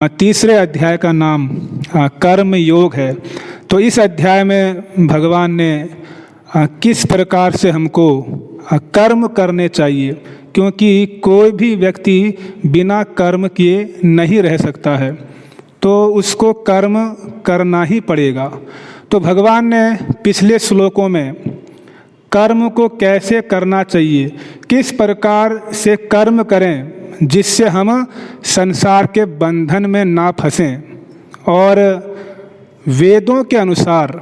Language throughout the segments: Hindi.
तीसरे अध्याय का नाम कर्म योग है। तो इस अध्याय में भगवान ने किस प्रकार से हमको कर्म करने चाहिए, क्योंकि कोई भी व्यक्ति बिना कर्म किए नहीं रह सकता है, तो उसको कर्म करना ही पड़ेगा। तो भगवान ने पिछले श्लोकों में कर्म को कैसे करना चाहिए, किस प्रकार से कर्म करें जिससे हम संसार के बंधन में ना फंसें, और वेदों के अनुसार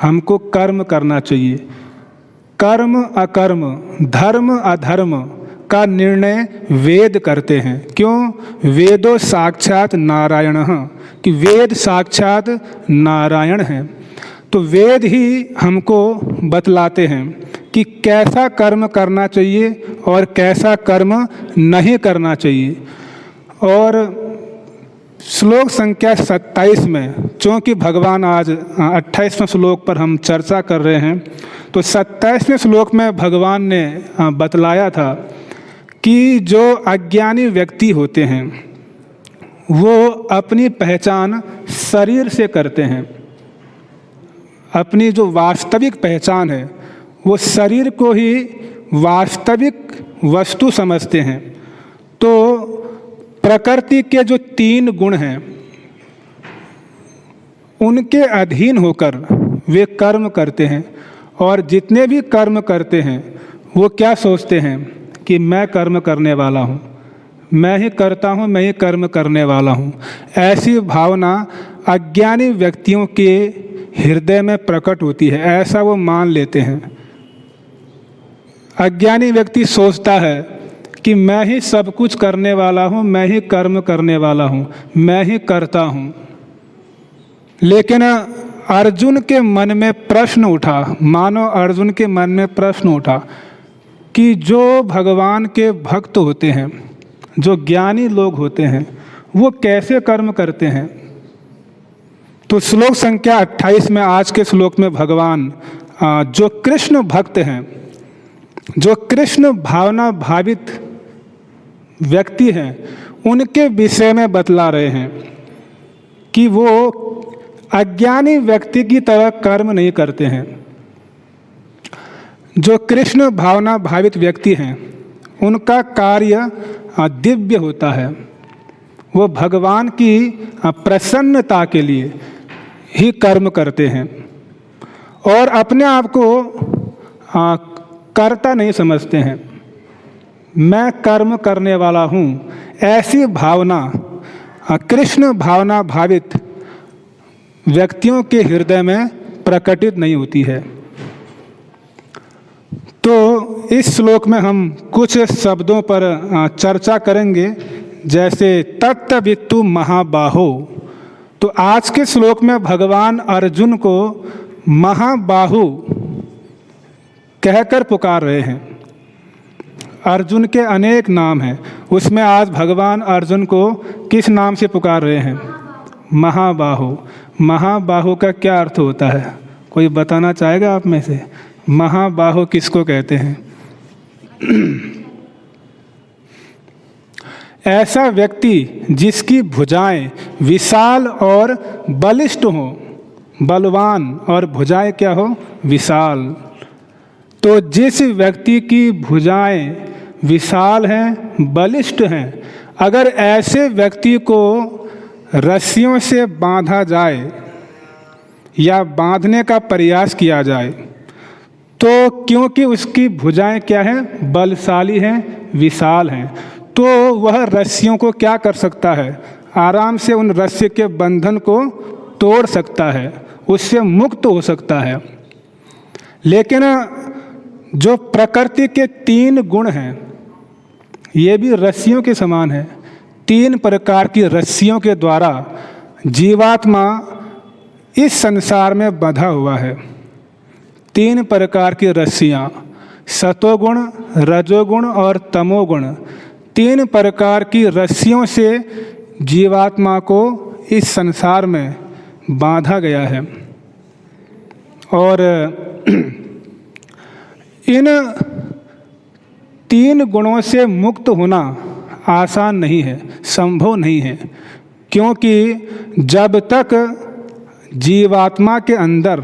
हमको कर्म करना चाहिए। कर्म अकर्म, धर्म अधर्म का निर्णय वेद करते हैं। क्यों? वेदो साक्षात नारायण, कि वेद साक्षात नारायण हैं। तो वेद ही हमको बतलाते हैं कि कैसा कर्म करना चाहिए और कैसा कर्म नहीं करना चाहिए। और श्लोक संख्या 27 में, चूँकि भगवान आज 28वें श्लोक पर हम चर्चा कर रहे हैं, तो 27वें श्लोक में भगवान ने बतलाया था कि जो अज्ञानी व्यक्ति होते हैं वो अपनी पहचान शरीर से करते हैं। अपनी जो वास्तविक पहचान है वो शरीर को ही वास्तविक वस्तु समझते हैं। तो प्रकृति के जो 3 गुण हैं उनके अधीन होकर वे कर्म करते हैं, और जितने भी कर्म करते हैं वो क्या सोचते हैं कि मैं कर्म करने वाला हूँ, मैं ही करता हूँ, मैं ही कर्म करने वाला हूँ। ऐसी भावना अज्ञानी व्यक्तियों के हृदय में प्रकट होती है, ऐसा वो मान लेते हैं। अज्ञानी व्यक्ति सोचता है कि मैं ही सब कुछ करने वाला हूँ, मैं ही कर्म करने वाला हूँ, मैं ही करता हूँ। लेकिन अर्जुन के मन में प्रश्न उठा, मानो अर्जुन के मन में प्रश्न उठा कि जो भगवान के भक्त होते हैं, जो ज्ञानी लोग होते हैं, वो कैसे कर्म करते हैं। तो श्लोक संख्या 28 में, आज के श्लोक में भगवान जो कृष्ण भक्त हैं, जो कृष्ण भावना भावित व्यक्ति हैं, उनके विषय में बतला रहे हैं कि वो अज्ञानी व्यक्ति की तरह कर्म नहीं करते हैं। जो कृष्ण भावना भावित व्यक्ति हैं उनका कार्य दिव्य होता है। वो भगवान की प्रसन्नता के लिए ही कर्म करते हैं और अपने आप को कर्ता नहीं समझते हैं। मैं कर्म करने वाला हूँ, ऐसी भावना कृष्ण भावना भावित व्यक्तियों के हृदय में प्रकटित नहीं होती है। तो इस श्लोक में हम कुछ शब्दों पर चर्चा करेंगे, जैसे तत्त्ववित्तु महाबाहो। तो आज के श्लोक में भगवान अर्जुन को महाबाहु कहकर पुकार रहे हैं। अर्जुन के अनेक नाम हैं, उसमें आज भगवान अर्जुन को किस नाम से पुकार रहे हैं? महाबाहु। महाबाहु का क्या अर्थ होता है, कोई बताना चाहेगा आप में से? महाबाहु किसको कहते हैं? ऐसा व्यक्ति जिसकी भुजाएं विशाल और बलिष्ठ हो, बलवान और भुजाएं क्या हो? विशाल। तो जिस व्यक्ति की भुजाएं विशाल हैं, बलिष्ठ हैं, अगर ऐसे व्यक्ति को रस्सियों से बांधा जाए या बांधने का प्रयास किया जाए, तो क्योंकि उसकी भुजाएं क्या हैं? बलशाली हैं, विशाल हैं, तो वह रस्सियों को क्या कर सकता है? आराम से उन रस्सी के बंधन को तोड़ सकता है, उससे मुक्त हो सकता है। लेकिन जो प्रकृति के 3 गुण हैं ये भी रस्सियों के समान है। 3 प्रकार की रस्सियों के द्वारा जीवात्मा इस संसार में बंधा हुआ है। 3 प्रकार की रस्सियाँ, सतोगुण, रजोगुण और तमोगुण, 3 प्रकार की रस्सियों से जीवात्मा को इस संसार में बांधा गया है। और इन 3 गुणों से मुक्त होना आसान नहीं है, संभव नहीं है, क्योंकि जब तक जीवात्मा के अंदर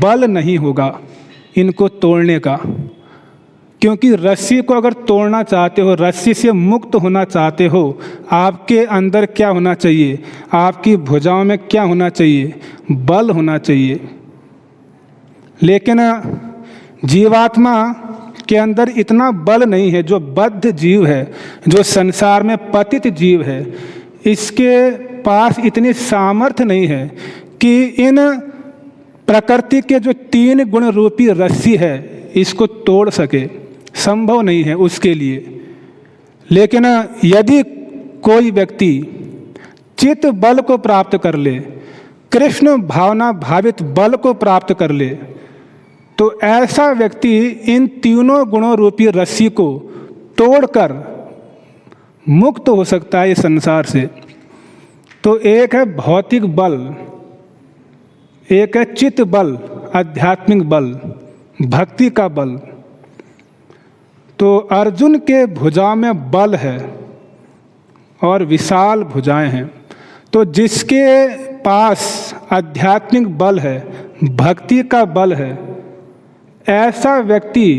बल नहीं होगा इनको तोड़ने का, क्योंकि रस्सी को अगर तोड़ना चाहते हो, रस्सी से मुक्त होना चाहते हो, आपके अंदर क्या होना चाहिए? आपकी भुजाओं में क्या होना चाहिए? बल होना चाहिए। लेकिन जीवात्मा के अंदर इतना बल नहीं है। जो बद्ध जीव है, जो संसार में पतित जीव है, इसके पास इतनी सामर्थ्य नहीं है कि इन प्रकृति के जो 3 गुण रूपी रस्सी है इसको तोड़ सके। संभव नहीं है उसके लिए। लेकिन यदि कोई व्यक्ति चित्त बल को प्राप्त कर ले, कृष्ण भावना भावित बल को प्राप्त कर ले, तो ऐसा व्यक्ति इन 3 गुणों रूपी रस्सी को तोड़कर मुक्त हो सकता है इस संसार से। तो एक है भौतिक बल, एक है चित्त बल, आध्यात्मिक बल, भक्ति का बल। तो अर्जुन के भुजाओं में बल है और विशाल भुजाएं हैं। तो जिसके पास आध्यात्मिक बल है, भक्ति का बल है, ऐसा व्यक्ति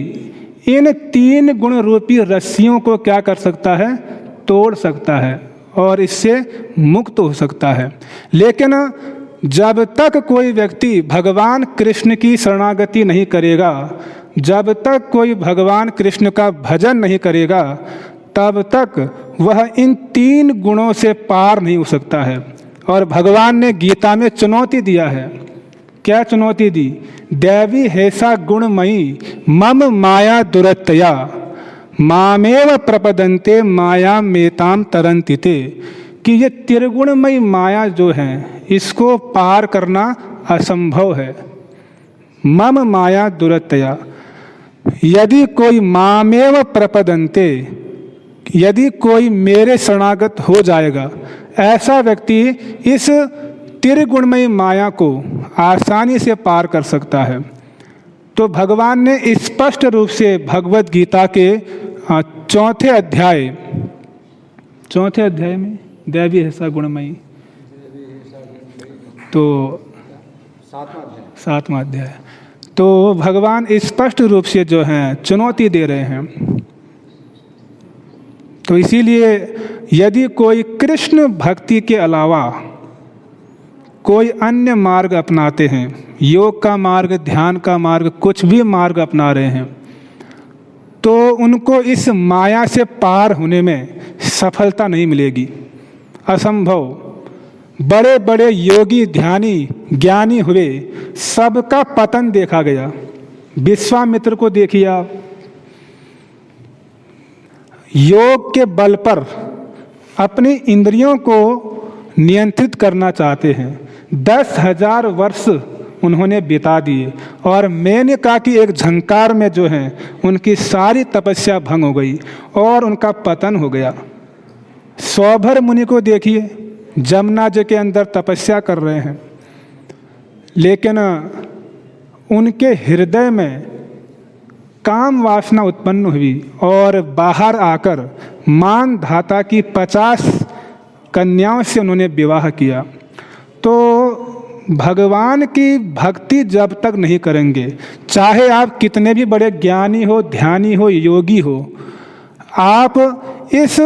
इन 3 गुण रूपी रस्सियों को क्या कर सकता है? तोड़ सकता है और इससे मुक्त हो सकता है। लेकिन जब तक कोई व्यक्ति भगवान कृष्ण की शरणागति नहीं करेगा, जब तक कोई भगवान कृष्ण का भजन नहीं करेगा, तब तक वह इन 3 गुणों से पार नहीं हो सकता है। और भगवान ने गीता में चुनौती दिया है। क्या चुनौती दी? दैवी हेसा गुणमयी मम माया दुरतया मामेव प्रपदन्ते माया मेताम तरन्तिते, कि ये त्रिगुणमयी माया जो है इसको पार करना असंभव है। मम माया दुरतया, यदि कोई मामेव प्रपदन्ते, यदि कोई मेरे शरणागत हो जाएगा, ऐसा व्यक्ति इस त्रिगुणमयी माया को आसानी से पार कर सकता है। तो भगवान ने स्पष्ट रूप से भगवत गीता के 4थे अध्याय में दैवी हेसा गुणमयी, तो 7वां अध्याय, तो भगवान स्पष्ट रूप से जो है चुनौती दे रहे हैं। तो इसीलिए यदि कोई कृष्ण भक्ति के अलावा कोई अन्य मार्ग अपनाते हैं, योग का मार्ग, ध्यान का मार्ग, कुछ भी मार्ग अपना रहे हैं, तो उनको इस माया से पार होने में सफलता नहीं मिलेगी। असंभव। बड़े बड़े योगी, ध्यानी, ज्ञानी हुए, सबका पतन देखा गया। विश्वामित्र को देखिए आप, योग के बल पर अपनी इंद्रियों को नियंत्रित करना चाहते हैं। 10,000 वर्ष उन्होंने बिता दिए और मैंने कहा कि एक झंकार में जो है उनकी सारी तपस्या भंग हो गई और उनका पतन हो गया। सौभर मुनि को देखिए, जमुना जी के अंदर तपस्या कर रहे हैं, लेकिन उनके हृदय में काम वासना उत्पन्न हुई और बाहर आकर मान धाता की 50 कन्याओं से उन्होंने विवाह किया। तो भगवान की भक्ति जब तक नहीं करेंगे, चाहे आप कितने भी बड़े ज्ञानी हो, ध्यानी हो, योगी हो, आप इस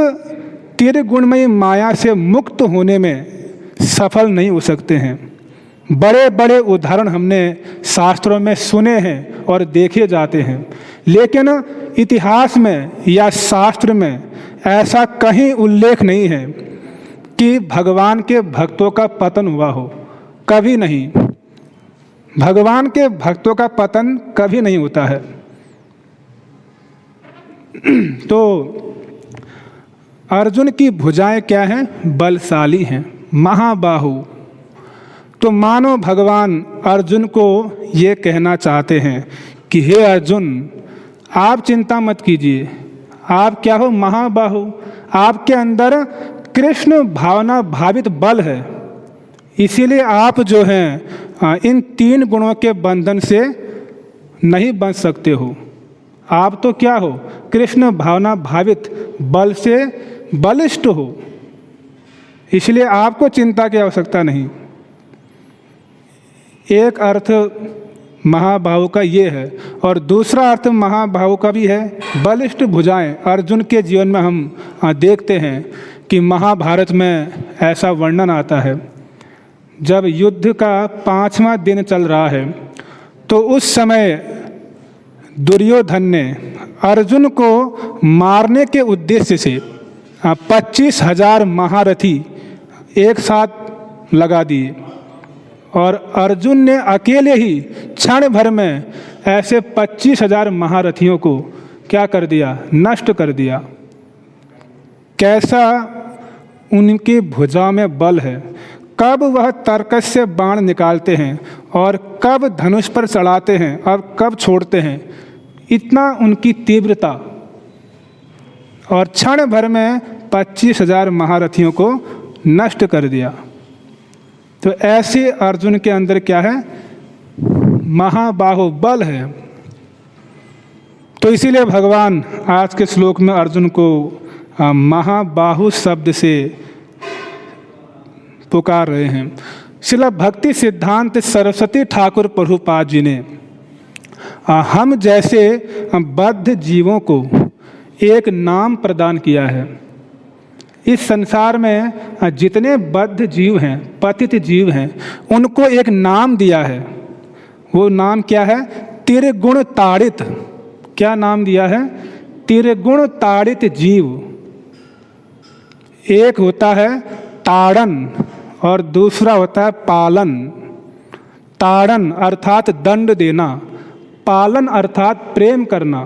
त्रिगुणमयी माया से मुक्त होने में सफल नहीं हो सकते हैं। बड़े बड़े उदाहरण हमने शास्त्रों में सुने हैं और देखे जाते हैं, लेकिन इतिहास में या शास्त्र में ऐसा कहीं उल्लेख नहीं है कि भगवान के भक्तों का पतन हुआ हो। कभी नहीं। भगवान के भक्तों का पतन कभी नहीं होता है। तो अर्जुन की भुजाएं क्या हैं? बलशाली हैं, महाबाहु। तो मानो भगवान अर्जुन को ये कहना चाहते हैं कि हे अर्जुन, आप चिंता मत कीजिए, आप क्या हो? महाबाहु। आपके अंदर कृष्ण भावना भावित बल है, इसीलिए आप जो हैं इन 3 गुणों के बंधन से नहीं बच सकते हो। आप तो क्या हो? कृष्ण भावना भावित बल से बलिष्ठ हो। इसलिए आपको चिंता की आवश्यकता नहीं। एक अर्थ महाबाहु का ये है, और दूसरा अर्थ महाबाहु का भी है बलिष्ठ भुजाएं। अर्जुन के जीवन में हम देखते हैं कि महाभारत में ऐसा वर्णन आता है, जब युद्ध का 5वां दिन चल रहा है तो उस समय दुर्योधन ने अर्जुन को मारने के उद्देश्य से 25,000 महारथी एक साथ लगा दिए, और अर्जुन ने अकेले ही क्षण भर में ऐसे 25,000 महारथियों को क्या कर दिया, नष्ट कर दिया। कैसा उनकी भुजा में बल है, कब वह तर्कस से बाण निकालते हैं और कब धनुष पर चढ़ाते हैं और कब छोड़ते हैं, इतना उनकी तीव्रता, और क्षण भर में 25,000 महारथियों को नष्ट कर दिया। तो ऐसे अर्जुन के अंदर क्या है, महाबाहु बल है। तो इसीलिए भगवान आज के श्लोक में अर्जुन को महाबाहु शब्द से पुकार रहे हैं। श्रील भक्ति सिद्धांत सरस्वती ठाकुर प्रभुपाद जी ने हम जैसे बद्ध जीवों को एक नाम प्रदान किया है। इस संसार में जितने बद्ध जीव हैं, पतित जीव हैं, उनको एक नाम दिया है। वो नाम क्या है, त्रिगुण ताड़ित। क्या नाम दिया है, त्रिगुण ताड़ित जीव। एक होता है ताड़न और दूसरा होता है पालन। ताड़न अर्थात दंड देना, पालन अर्थात प्रेम करना।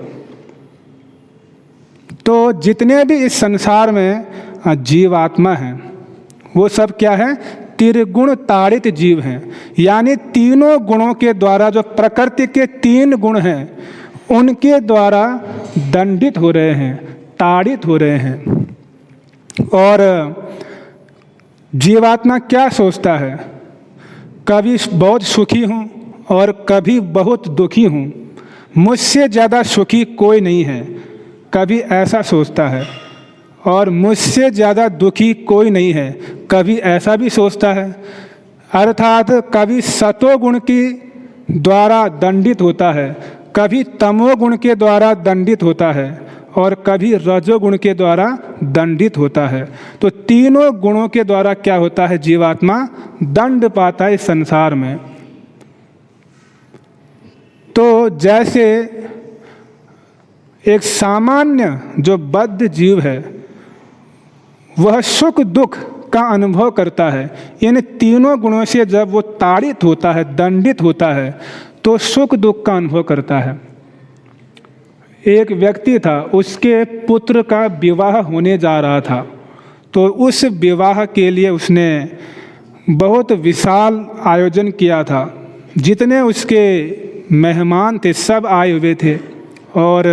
तो जितने भी इस संसार में जीवात्मा हैं वो सब क्या है, त्रिगुण ताड़ित जीव हैं। यानी तीनों गुणों के द्वारा, जो प्रकृति के 3 गुण हैं उनके द्वारा दंडित हो रहे हैं, ताड़ित हो रहे हैं। और जीवात्मा क्या सोचता है, कभी बहुत सुखी हूँ और कभी बहुत दुखी हूँ, मुझसे ज़्यादा सुखी कोई नहीं है, कभी ऐसा सोचता है। और मुझसे ज़्यादा दुखी कोई नहीं है, कभी ऐसा भी सोचता है। अर्थात कभी सतोगुण के द्वारा दंडित होता है, कभी तमोगुण के द्वारा दंडित होता है, और कभी रजोगुण के द्वारा दंडित होता है। तो तीनों गुणों के द्वारा क्या होता है, जीवात्मा दंड पाता है इस संसार में। तो जैसे एक सामान्य जो बद्ध जीव है वह सुख दुख का अनुभव करता है, इन तीनों गुणों से जब वो ताड़ित होता है, दंडित होता है, तो सुख दुख का अनुभव करता है। एक व्यक्ति था, उसके पुत्र का विवाह होने जा रहा था, तो उस विवाह के लिए उसने बहुत विशाल आयोजन किया था। जितने उसके मेहमान थे सब आए हुए थे और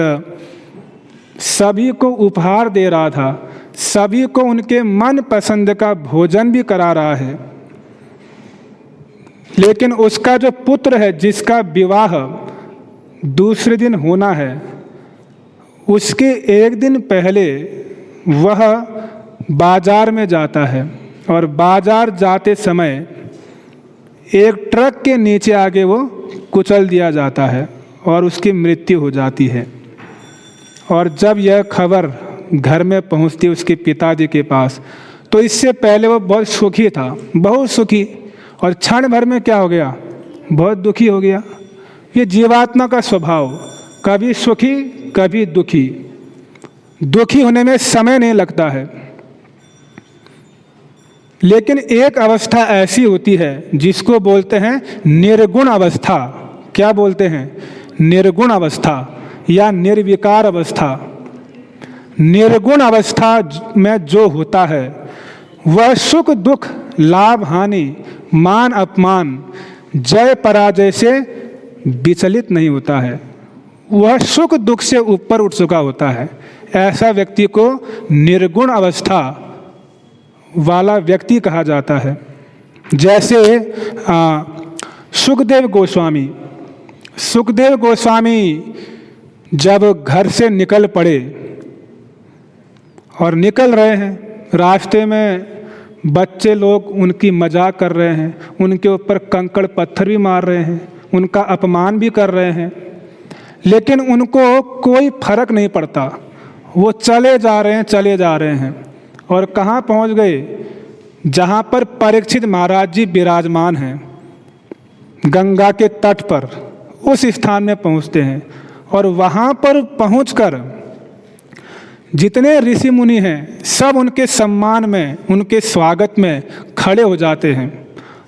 सभी को उपहार दे रहा था, सभी को उनके मन पसंद का भोजन भी करा रहा है। लेकिन उसका जो पुत्र है, जिसका विवाह दूसरे दिन होना है, उसके एक दिन पहले वह बाजार में जाता है, और बाजार जाते समय एक ट्रक के नीचे आके वो कुचल दिया जाता है और उसकी मृत्यु हो जाती है। और जब यह खबर घर में पहुंचती उसके पिताजी के पास, तो इससे पहले वो बहुत सुखी था, बहुत सुखी, और क्षण भर में क्या हो गया, बहुत दुखी हो गया। ये जीवात्मा का स्वभाव, कभी सुखी कभी दुखी। दुखी होने में समय नहीं लगता है। लेकिन एक अवस्था ऐसी होती है जिसको बोलते हैं निर्गुण अवस्था। क्या बोलते हैं, निर्गुण अवस्था या निर्विकार अवस्था। निर्गुण अवस्था में जो होता है वह सुख दुख, लाभ हानि, मान अपमान, जय पराजय से विचलित नहीं होता है, वह सुख दुख से ऊपर उठ चुका होता है। ऐसा व्यक्ति को निर्गुण अवस्था वाला व्यक्ति कहा जाता है। जैसे सुखदेव गोस्वामी जब घर से निकल पड़े और निकल रहे हैं, रास्ते में बच्चे लोग उनकी मजाक कर रहे हैं, उनके ऊपर कंकड़ पत्थर भी मार रहे हैं, उनका अपमान भी कर रहे हैं, लेकिन उनको कोई फर्क नहीं पड़ता। वो चले जा रहे हैं और कहाँ पहुँच गए? जहाँ पर परीक्षित महाराज जी विराजमान हैं, गंगा के तट पर, उस स्थान में पहुँचते हैं। और वहाँ पर पहुँचकर जितने ऋषि मुनि हैं सब उनके सम्मान में, उनके स्वागत में खड़े हो जाते हैं।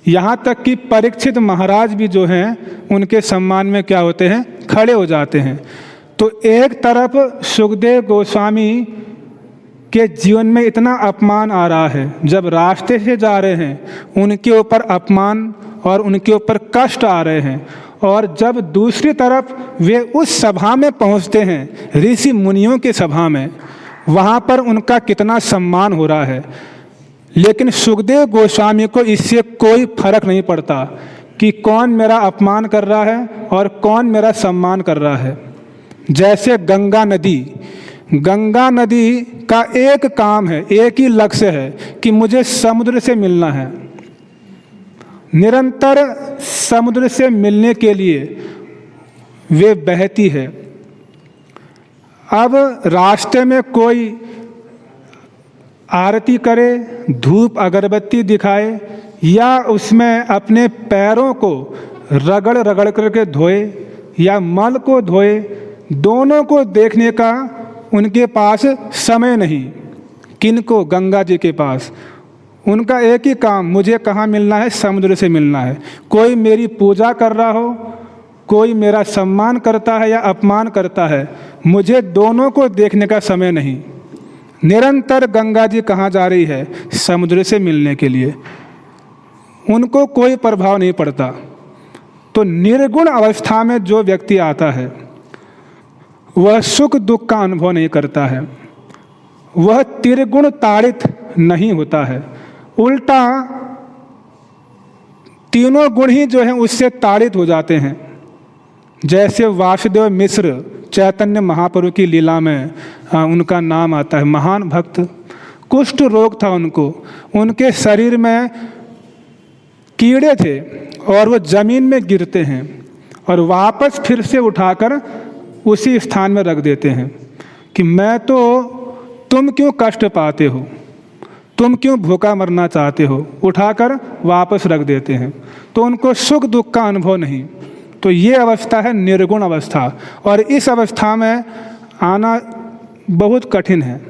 यहाँ तक कि परीक्षित महाराज भी जो हैं उनके सम्मान में क्या होते हैं? खड़े हो जाते हैं। तो एक तरफ सुखदेव गोस्वामी के जीवन में इतना अपमान आ रहा है, जब रास्ते से जा रहे हैं उनके ऊपर अपमान और उनके ऊपर कष्ट आ रहे हैं, और जब दूसरी तरफ वे उस सभा में पहुंचते हैं, ऋषि मुनियों की सभा में, वहाँ पर उनका कितना सम्मान हो रहा है। लेकिन सुखदेव गोस्वामी को इससे कोई फर्क नहीं पड़ता कि कौन मेरा अपमान कर रहा है और कौन मेरा सम्मान कर रहा है। जैसे गंगा नदी का एक काम है, एक ही लक्ष्य है कि मुझे समुद्र से मिलना है। निरंतर समुद्र से मिलने के लिए वे बहती है। अब रास्ते में कोई आरती करे, धूप अगरबत्ती दिखाए, या उसमें अपने पैरों को रगड़ रगड़ करके धोए या मल को धोए, दोनों को देखने का उनके पास समय नहीं। किनको? गंगा जी के पास। उनका एक ही काम, मुझे कहाँ मिलना है? समुद्र से मिलना है। कोई मेरी पूजा कर रहा हो, कोई मेरा सम्मान करता है या अपमान करता है, मुझे दोनों को देखने का समय नहीं। निरंतर गंगा जी कहाँ जा रही है? समुद्र से मिलने के लिए। उनको कोई प्रभाव नहीं पड़ता। तो निर्गुण अवस्था में जो व्यक्ति आता है वह सुख दुख का अनुभव नहीं करता है, वह त्रिगुण ताड़ित नहीं होता है, उल्टा तीनों गुण ही जो हैं उससे ताड़ित हो जाते हैं। जैसे वासुदेव मिश्र चैतन्य महाप्रभु की लीला में उनका नाम आता है, महान भक्त। कुष्ठ रोग था उनको, उनके शरीर में कीड़े थे और वो जमीन में गिरते हैं और वापस फिर से उठाकर उसी स्थान में रख देते हैं कि तुम क्यों कष्ट पाते हो, तुम क्यों भूखा मरना चाहते हो, उठाकर वापस रख देते हैं। तो उनको सुख दुख का अनुभव नहीं। तो ये अवस्था है निर्गुण अवस्था, और इस अवस्था में आना बहुत कठिन है।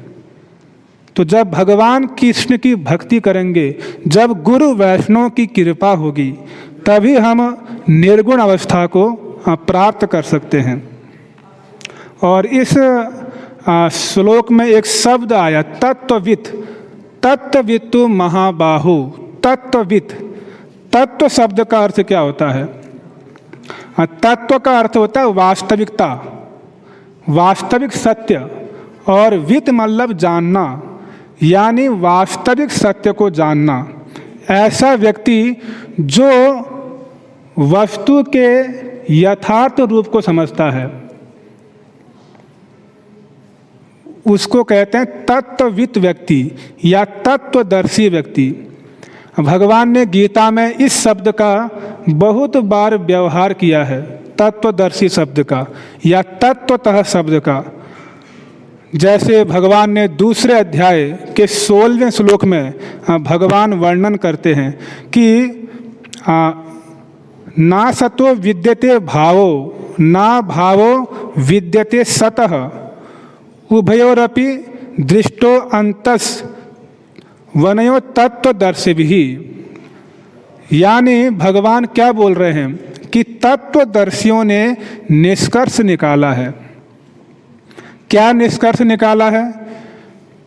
तो जब भगवान कृष्ण की भक्ति करेंगे, जब गुरु वैष्णव की कृपा होगी, तभी हम निर्गुण अवस्था को प्राप्त कर सकते हैं। और इस श्लोक में एक शब्द आया, तत्ववित्। तत्ववित्तु महाबाहु। तत्ववित्, तत्व शब्द का अर्थ क्या होता है? तत्व का अर्थ होता है वास्तविकता, वास्तविक सत्य, और वित्त मतलब जानना, यानी वास्तविक सत्य को जानना। ऐसा व्यक्ति जो वस्तु के यथार्थ रूप को समझता है, उसको कहते हैं तत्ववित्त व्यक्ति या तत्वदर्शी व्यक्ति। भगवान ने गीता में इस शब्द का बहुत बार व्यवहार किया है, तत्वदर्शी शब्द का या तत्वतः शब्द का। जैसे भगवान ने दूसरे अध्याय के 16वें श्लोक में भगवान वर्णन करते हैं कि ना सतो विद्यते भावो ना भावो विद्यते सतः उभयोरपि दृष्टो अंतस वनयो तत्वदर्शिभिः। यानी भगवान क्या बोल रहे हैं कि तत्वदर्शियों ने निष्कर्ष निकाला है। क्या निष्कर्ष निकाला है?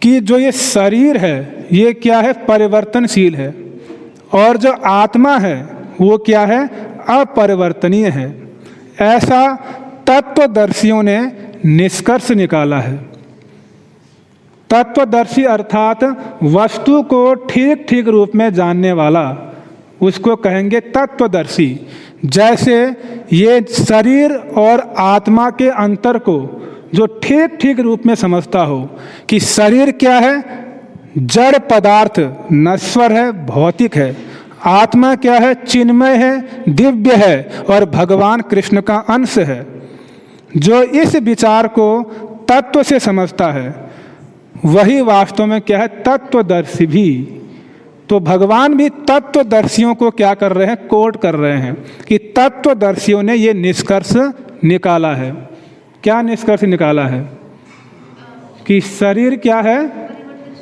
कि जो ये शरीर है ये क्या है? परिवर्तनशील है, और जो आत्मा है वो क्या है? अपरिवर्तनीय है। ऐसा तत्वदर्शियों ने निष्कर्ष निकाला है। तत्वदर्शी अर्थात वस्तु को ठीक ठीक रूप में जानने वाला, उसको कहेंगे तत्वदर्शी। जैसे ये शरीर और आत्मा के अंतर को जो ठीक ठीक रूप में समझता हो कि शरीर क्या है? जड़ पदार्थ नश्वर है, भौतिक है। आत्मा क्या है? चिन्मय है, दिव्य है और भगवान कृष्ण का अंश है। जो इस विचार को तत्व से समझता है वही वास्तव में क्या है? तत्वदर्शी भी। तो भगवान भी तत्वदर्शियों को क्या कर रहे हैं? कोट कर रहे हैं कि तत्वदर्शियों ने ये निष्कर्ष निकाला है। क्या निष्कर्ष निकाला है? कि शरीर क्या है?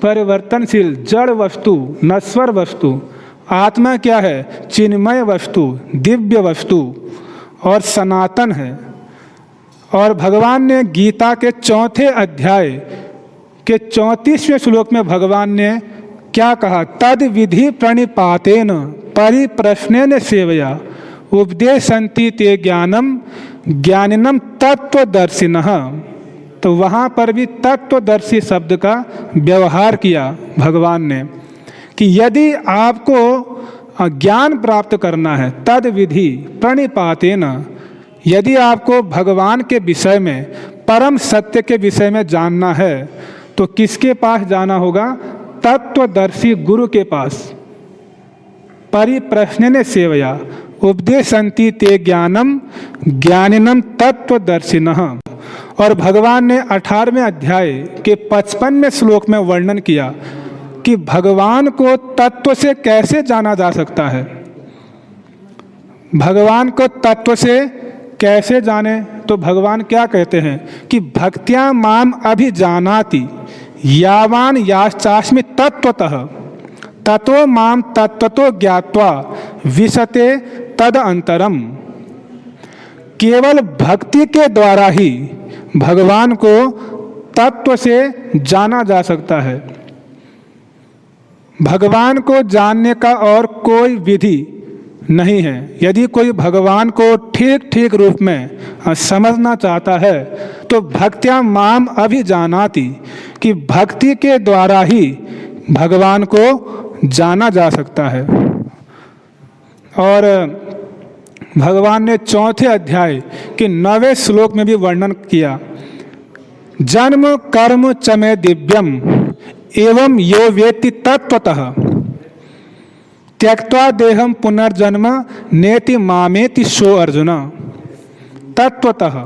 परिवर्तनशील जड़ वस्तु, नश्वर वस्तु। आत्मा क्या है? चिन्मय वस्तु, दिव्य वस्तु और सनातन है। और भगवान ने गीता के 4 अध्याय के 34वें श्लोक में भगवान ने क्या कहा? तद विधि प्रणिपातेन परिप्रश्नेन सेवया उपदेशन्ति ते ज्ञानम ज्ञानिनम तत्वदर्शिनः। तो वहाँ पर भी तत्वदर्शी शब्द का व्यवहार किया भगवान ने कि यदि आपको ज्ञान प्राप्त करना है, तद विधि प्रणिपातेन, यदि आपको भगवान के विषय में, परम सत्य के विषय में जानना है तो किसके पास जाना होगा? तत्वदर्शी गुरु के पास। परिप्रश्नेन सेवया उपदेशन्ति ते ज्ञानम ज्ञानिनम तत्वदर्शिनः। और भगवान ने 18वें अध्याय के 55वें श्लोक में वर्णन किया कि भगवान को तत्व से कैसे जाना जा सकता है। भगवान को तत्व से कैसे जाने? तो भगवान क्या कहते हैं कि भक्त्या माम अभिजानाति यावान याश्चास्मि तत्वतः ततो माम तत्वतो ज्ञात्वा विशते तद अंतरम। केवल भक्ति के द्वारा ही भगवान को तत्व से जाना जा सकता है। भगवान को जानने का और कोई विधि नहीं है। यदि कोई भगवान को ठीक ठीक रूप में समझना चाहता है तो भक्त्या माम अभिजानाति, कि भक्ति के द्वारा ही भगवान को जाना जा सकता है। और भगवान ने 4 अध्याय के 9वें श्लोक में भी वर्णन किया, जन्म कर्म च मे दिव्यम एवं यो वेत्ति तत्वतः त्यक्त्वा देहम पुनर्जन्म नेति मामेति सो अर्जुन। तत्वतः,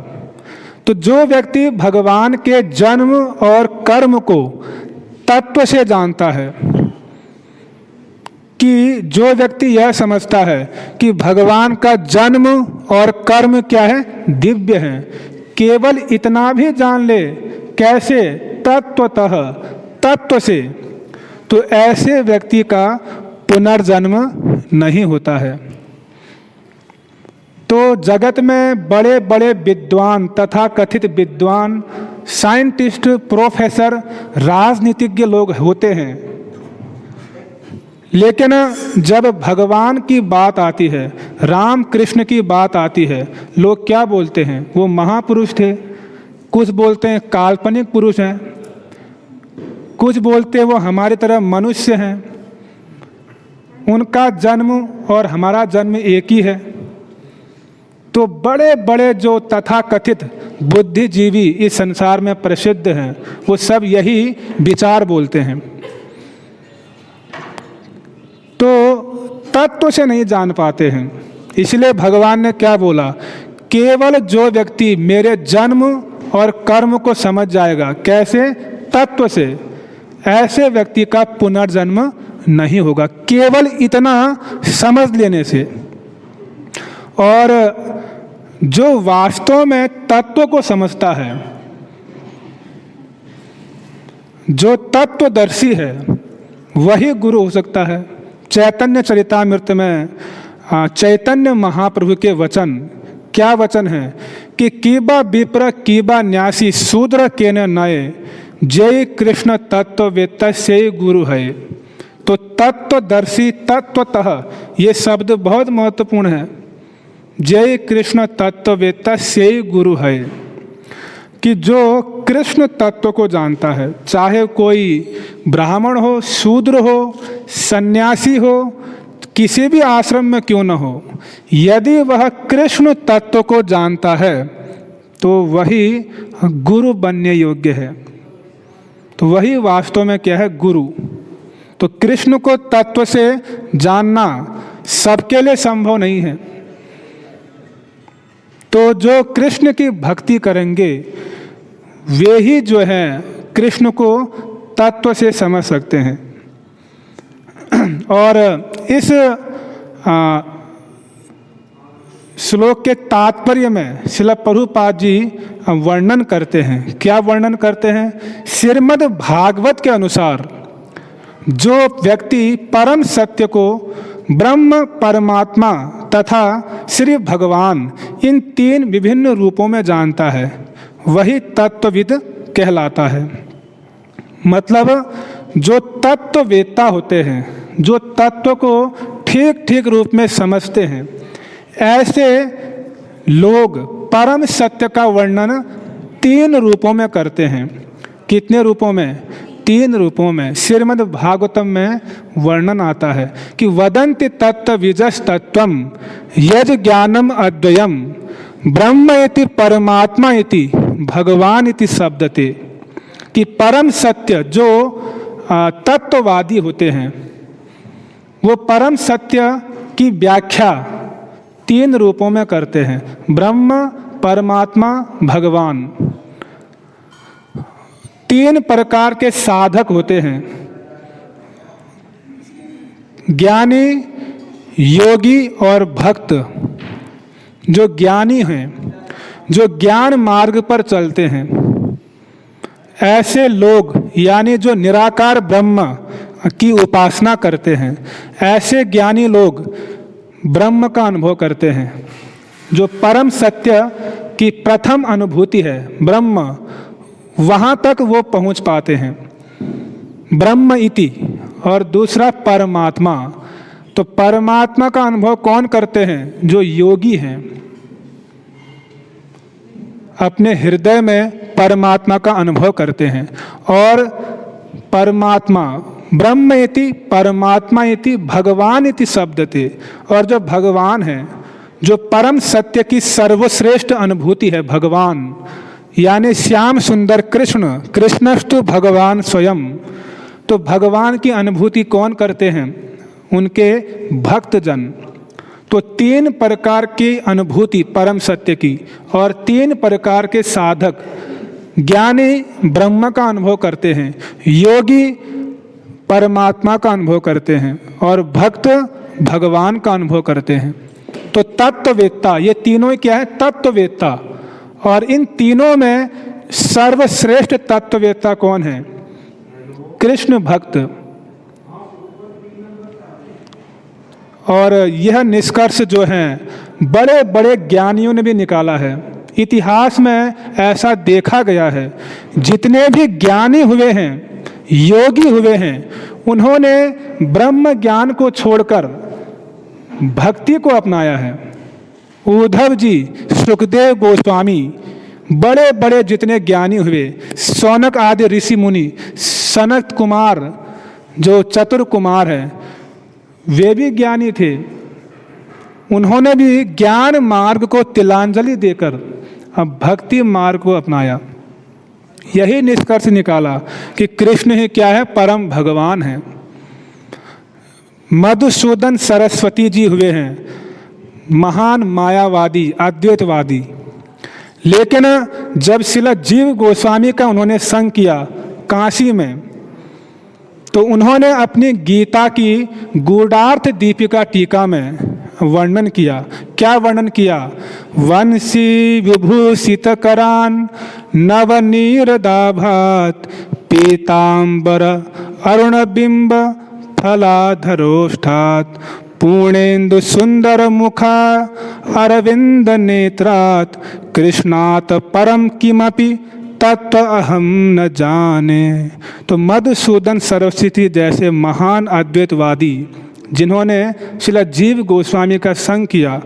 तो जो व्यक्ति भगवान के जन्म और कर्म को तत्व से जानता है, कि जो व्यक्ति यह समझता है कि भगवान का जन्म और कर्म क्या है? दिव्य है, केवल इतना भी जान ले। कैसे? तत्वतः, तत्व से। तो ऐसे व्यक्ति का पुनर्जन्म नहीं होता है। तो जगत में बड़े बड़े विद्वान, तथा कथित विद्वान, साइंटिस्ट, प्रोफेसर, राजनीतिज्ञ लोग होते हैं, लेकिन जब भगवान की बात आती है, राम कृष्ण की बात आती है, लोग क्या बोलते हैं? वो महापुरुष थे। कुछ बोलते हैं काल्पनिक पुरुष हैं, कुछ बोलते हैं वो हमारी तरह मनुष्य हैं, उनका जन्म और हमारा जन्म एक ही है। तो बड़े बड़े जो तथाकथित बुद्धिजीवी इस संसार में प्रसिद्ध हैं, वो सब यही विचार बोलते हैं। तो तत्व से नहीं जान पाते हैं। इसलिए भगवान ने क्या बोला? केवल जो व्यक्ति मेरे जन्म और कर्म को समझ जाएगा, कैसे? तत्व से, ऐसे व्यक्ति का पुनर्जन्म नहीं होगा, केवल इतना समझ लेने से। और जो वास्तव में तत्व को समझता है, जो तत्वदर्शी है, वही गुरु हो सकता है। चैतन्य चरितामृत में चैतन्य महाप्रभु के वचन, क्या वचन है कि कीबा विप्र कीबा न्यासी शूद्र केन नये जय कृष्ण तत्ववेत्ता से गुरु है। तो तत्वदर्शी, तत्वतः, ये शब्द बहुत महत्वपूर्ण है। जय कृष्ण तत्ववेत्ता से गुरु है, कि जो कृष्ण तत्व को जानता है, चाहे कोई ब्राह्मण हो, शूद्र हो, सन्यासी हो, किसी भी आश्रम में क्यों न हो, यदि वह कृष्ण तत्व को जानता है तो वही गुरु बनने योग्य है। तो वही वास्तव में क्या है? गुरु। तो कृष्ण को तत्व से जानना सबके लिए संभव नहीं है। तो जो कृष्ण की भक्ति करेंगे वे ही जो है कृष्ण को तत्व से समझ सकते हैं। और इस श्लोक के तात्पर्य में श्रील प्रभुपाद जी वर्णन करते हैं। क्या वर्णन करते हैं? श्रीमद् भागवत के अनुसार जो व्यक्ति परम सत्य को ब्रह्म, परमात्मा तथा श्री भगवान इन तीन विभिन्न रूपों में जानता है वही तत्वविद कहलाता है। मतलब जो तत्ववेत्ता होते हैं, जो तत्व को ठीक ठीक रूप में समझते हैं, ऐसे लोग परम सत्य का वर्णन तीन रूपों में करते हैं। कितने रूपों में? तीन रूपों में। श्रीमद् भागवतम में वर्णन आता है कि वदन्ति तत्व विजस तत्वम यज ज्ञानम अद्वयम ब्रह्म इति परमात्मा इति भगवान इति शब्दते। कि परम सत्य जो तत्ववादी होते हैं वो परम सत्य की व्याख्या तीन रूपों में करते हैं, ब्रह्म, परमात्मा, भगवान। तीन प्रकार के साधक होते हैं, ज्ञानी, योगी और भक्त। जो ज्ञानी हैं, जो ज्ञान मार्ग पर चलते हैं, ऐसे लोग यानी जो निराकार ब्रह्म की उपासना करते हैं, ऐसे ज्ञानी लोग ब्रह्म का अनुभव करते हैं। जो परम सत्य की प्रथम अनुभूति है ब्रह्म, वहाँ तक वो पहुँच पाते हैं, ब्रह्म इति। और दूसरा परमात्मा। तो परमात्मा का अनुभव कौन करते हैं? जो योगी हैं, अपने हृदय में परमात्मा का अनुभव करते हैं। और परमात्मा ब्रह्म इति परमात्मा इति भगवान इति शब्दते। और जो भगवान है, जो परम सत्य की सर्वश्रेष्ठ अनुभूति है भगवान, यानी श्याम सुंदर कृष्ण, कृष्णस्तु भगवान स्वयं। तो भगवान की अनुभूति कौन करते हैं? उनके भक्तजन। तो तीन प्रकार की अनुभूति परम सत्य की, और तीन प्रकार के साधक, ज्ञानी ब्रह्म का अनुभव करते हैं, योगी परमात्मा का अनुभव करते हैं, और भक्त भगवान का अनुभव करते हैं। तो तत्ववेत्ता, ये तीनों क्या है? तत्ववेत्ता। और इन तीनों में सर्वश्रेष्ठ तत्ववेत्ता कौन है? कृष्ण भक्त। और यह निष्कर्ष जो है बड़े बड़े ज्ञानियों ने भी निकाला है। इतिहास में ऐसा देखा गया है, जितने भी ज्ञानी हुए हैं, योगी हुए हैं, उन्होंने ब्रह्म ज्ञान को छोड़कर भक्ति को अपनाया है। उद्धव जी, सुखदेव गोस्वामी, बड़े बड़े जितने ज्ञानी हुए, शौनक आदि ऋषि मुनि, सनत कुमार जो चतुर कुमार है, वे भी ज्ञानी थे। उन्होंने भी ज्ञान मार्ग को तिलांजलि देकर अब भक्ति मार्ग को अपनाया। यही निष्कर्ष निकाला कि कृष्ण ही क्या है? परम भगवान है। मधुसूदन सरस्वती जी हुए हैं महान मायावादी, अद्वैतवादी। लेकिन जब श्रील जीव गोस्वामी का उन्होंने संग किया काशी में, तो उन्होंने अपनी गीता की गूढ़ार्थ दीपिका टीका में वर्णन किया। क्या वर्णन किया? वंशी विभूषित करान नवनीरदाभात पीतांबर अरुणबिंब फलाधरोष्ठात् पूर्णेन्दु सुंदर मुखा अरविंद नेत्रात् कृष्णात् परम किमपि तत्व अहम न जाने। तो मधुसूदन सरस्वती जैसे महान अद्वैतवादी जिन्होंने श्रील जीव गोस्वामी का संग किया,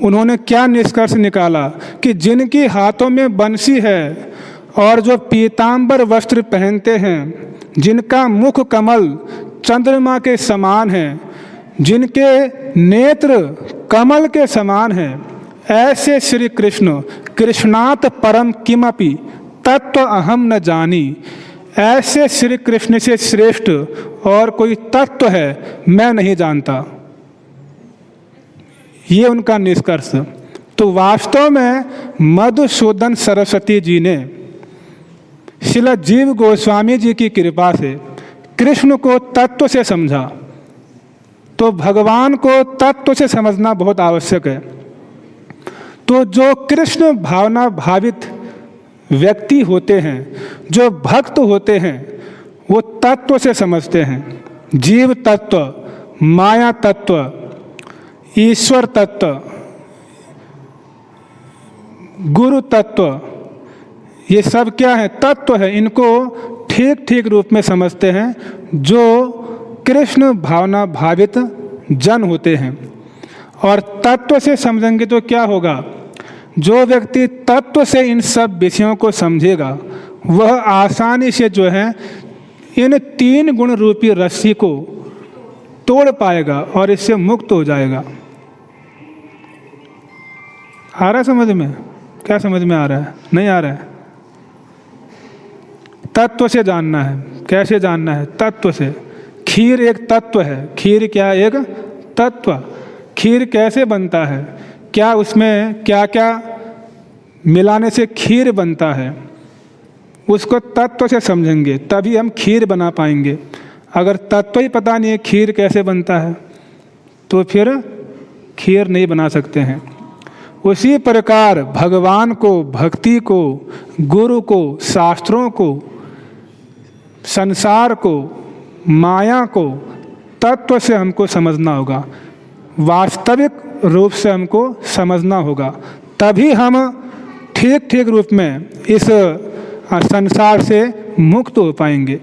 उन्होंने क्या निष्कर्ष निकाला कि जिनके हाथों में बंसी है और जो पीतांबर वस्त्र पहनते हैं, जिनका मुख कमल चंद्रमा के समान है, जिनके नेत्र कमल के समान हैं, ऐसे श्री कृष्ण कृष्णात परम किमपि तत्व अहम न जानी, ऐसे श्री कृष्ण से श्रेष्ठ और कोई तत्व है मैं नहीं जानता। ये उनका निष्कर्ष। तो वास्तव में मधुसूदन सरस्वती जी ने श्रील जीव गोस्वामी जी की कृपा से कृष्ण को तत्व से समझा। तो भगवान को तत्व से समझना बहुत आवश्यक है। तो जो कृष्ण भावना भावित व्यक्ति होते हैं, जो भक्त होते हैं, वो तत्व से समझते हैं। जीव तत्व, माया तत्व, ईश्वर तत्व, गुरु तत्व, ये सब क्या है? तत्व है। इनको ठीक ठीक रूप में समझते हैं जो कृष्ण भावना भावित जन होते हैं। और तत्व से समझेंगे तो क्या होगा? जो व्यक्ति तत्व से इन सब विषयों को समझेगा वह आसानी से जो है इन 3 गुण रूपी रस्सी को तोड़ पाएगा और इससे मुक्त हो जाएगा। आ रहा है समझ में? क्या समझ में आ रहा है? नहीं आ रहा है? तत्व से जानना है। कैसे जानना है? तत्व से। खीर एक तत्व है। खीर क्या? एक तत्व। खीर कैसे बनता है? क्या उसमें क्या क्या मिलाने से खीर बनता है, उसको तत्व से समझेंगे तभी हम खीर बना पाएंगे। अगर तत्व ही पता नहीं है खीर कैसे बनता है तो फिर खीर नहीं बना सकते हैं। उसी प्रकार भगवान को, भक्ति को, गुरु को, शास्त्रों को, संसार को, माया को तत्व से हमको समझना होगा, वास्तविक रूप से हमको समझना होगा। तभी हम ठीक ठीक रूप में इस संसार से मुक्त हो पाएंगे।